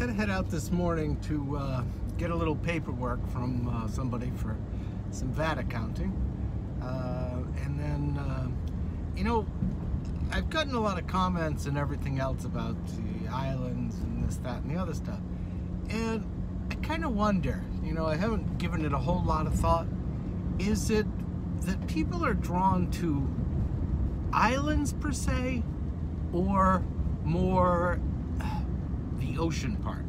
Gotta head out this morning to get a little paperwork from somebody for some VAT accounting. And then, you know, I've gotten a lot of comments and everything else about the islands and this, that, and the other stuff. And I kind of wonder, you know, I haven't given it a whole lot of thought. Is it that people are drawn to islands per se, or more the ocean part?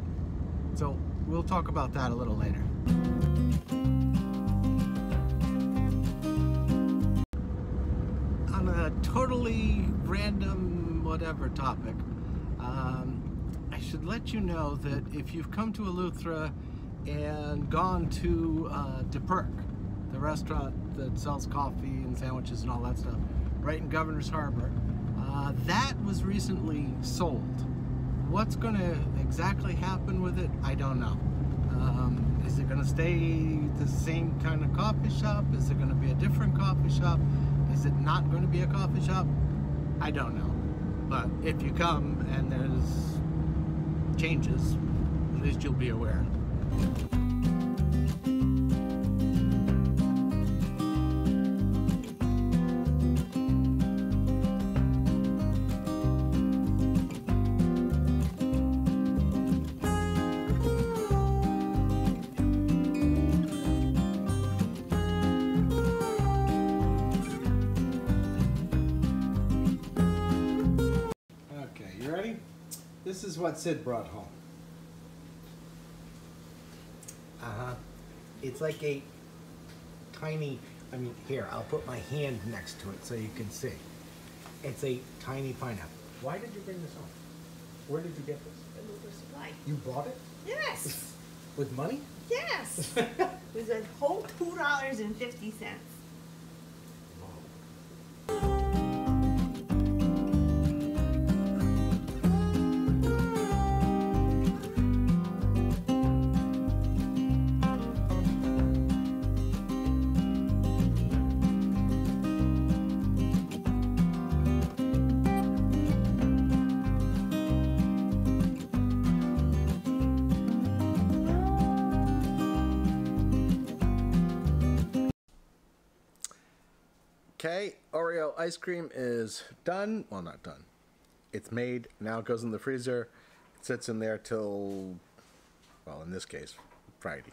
So we'll talk about that a little later. On a totally random whatever topic, I should let you know that if you've come to Eleuthera and gone to the restaurant that sells coffee and sandwiches and all that stuff, right in Governor's Harbor, that was recently sold. What's going to exactly happen with it, I don't know. Is it going to stay the same kind of coffee shop? Is it going to be a different coffee shop? Is it not going to be a coffee shop? I don't know. But if you come and there's changes, at least you'll be aware. This is what Sid brought home. It's like a tiny, I mean, here, I'll put my hand next to it so you can see. It's a tiny pineapple. Why did you bring this home? Where did you get this? The Lucas Supply. You bought it? Yes. With money? Yes. It was a whole $2.50. Okay, Oreo ice cream is done. Well, not done. It's made. Now it goes in the freezer. It sits in there till, well, in this case, Friday.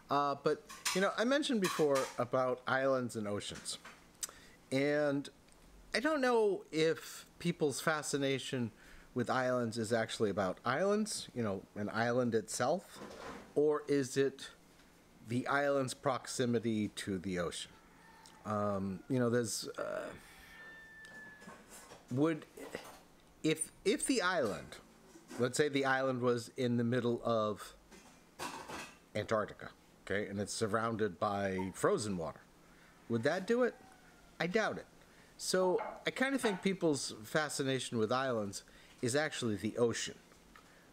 But, you know, I mentioned before about islands and oceans. And I don't know if people's fascination with islands is actually about islands, you know, an island itself, or is it the island's proximity to the ocean? You know, there's, if the island, let's say the island was in the middle of Antarctica, okay, and it's surrounded by frozen water, would that do it? I doubt it. So I kind of think people's fascination with islands is actually the ocean.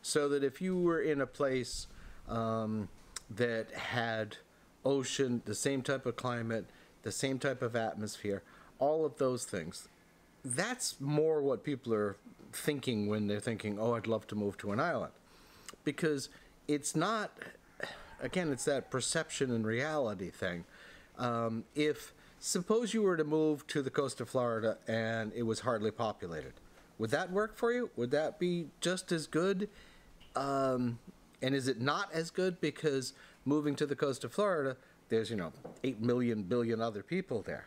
So that if you were in a place that had ocean, the same type of climate, the same type of atmosphere, all of those things, that's more what people are thinking when they're thinking, oh, I'd love to move to an island. Because it's not, again, it's that perception and reality thing. If, suppose you were to move to the coast of Florida and it was hardly populated, would that work for you? Would that be just as good? And is it not as good because moving to the coast of Florida, there's, you know, 8 billion other people there.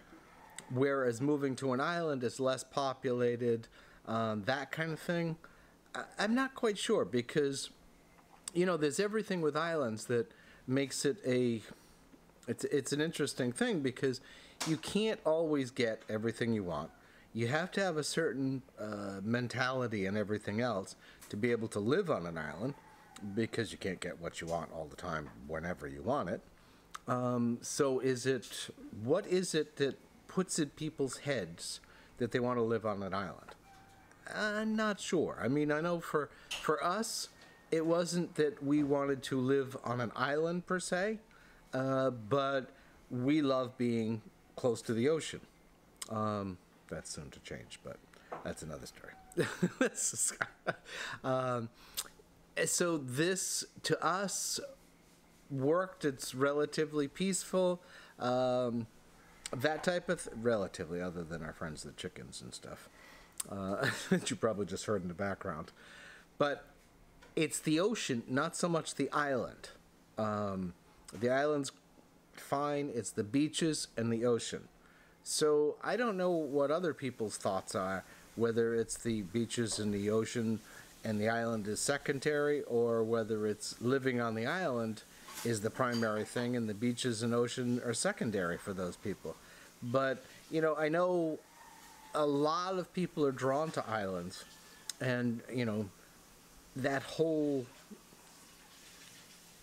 Whereas moving to an island is less populated, that kind of thing. I'm not quite sure because, you know, there's everything with islands that makes it it's an interesting thing because you can't always get everything you want. You have to have a certain mentality and everything else to be able to live on an island because you can't get what you want all the time whenever you want it. So what is it that puts in people's heads that they want to live on an island? I'm not sure. I mean, I know for us, it wasn't that we wanted to live on an island per se, but we love being close to the ocean. That's soon to change, but that's another story. So this, to us, worked. It's relatively peaceful. That type of relatively, other than our friends the chickens and stuff that you probably just heard in the background. But it's the ocean, not so much the island. The island's fine. It's the beaches and the ocean. So I don't know what other people's thoughts are, whether it's the beaches and the ocean and the island is secondary, or whether it's living on the island is the primary thing and the beaches and ocean are secondary for those people. But, you know, I know a lot of people are drawn to islands, and, you know, that whole...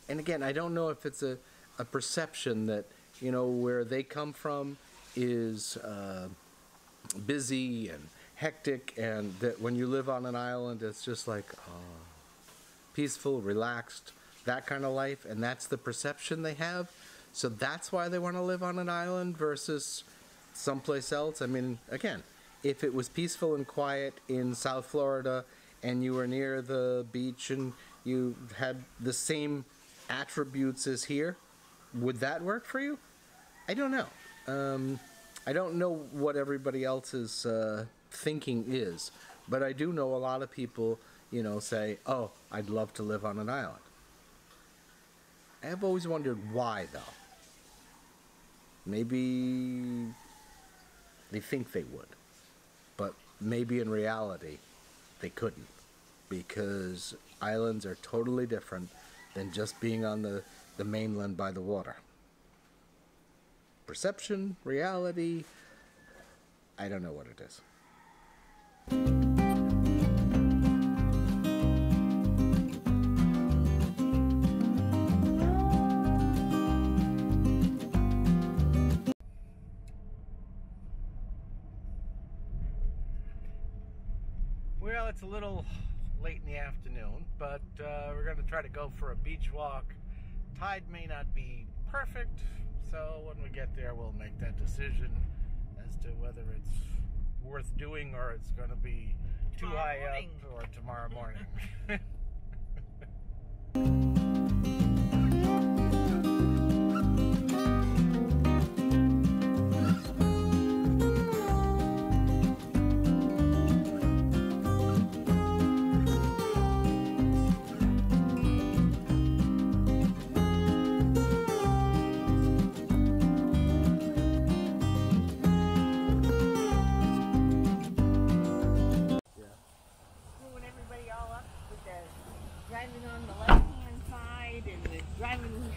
And again, I don't know if it's a perception that, you know, where they come from is busy and hectic, and that when you live on an island, it's just like peaceful, relaxed, that kind of life, and that's the perception they have. So that's why they want to live on an island versus someplace else. I mean, again, if it was peaceful and quiet in South Florida and you were near the beach and you had the same attributes as here, would that work for you? I don't know. I don't know what everybody else's thinking is, but I do know a lot of people, you know, say, oh, I'd love to live on an island. I have always wondered why, though. Maybe they think they would, but maybe in reality they couldn't, because islands are totally different than just being on the mainland by the water. Perception, reality, I don't know what it is. Well, it's a little late in the afternoon, but we're going to try to go for a beach walk. Tide may not be perfect, so when we get there, we'll make that decision as to whether it's worth doing or it's going to be too high up, or tomorrow morning.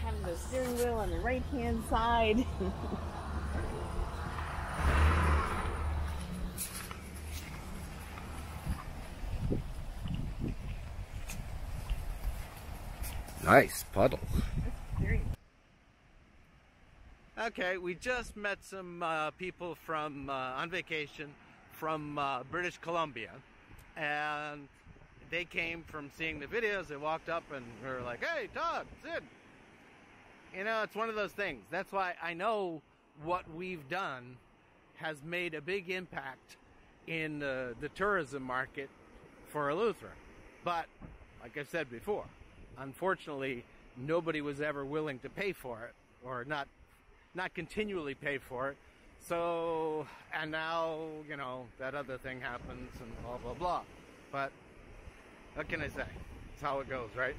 Having the steering wheel on the right hand side. Nice puddle. Okay, we just met some people from on vacation from British Columbia, and they came from seeing the videos. They walked up and were like, "Hey, Todd, Sid." You know, it's one of those things. That's why I know what we've done has made a big impact in the tourism market for Eleuthera. But, like I said before, unfortunately, nobody was ever willing to pay for it, or not continually pay for it. So, and now, you know, that other thing happens and blah, blah, blah. But what can I say? It's how it goes, right?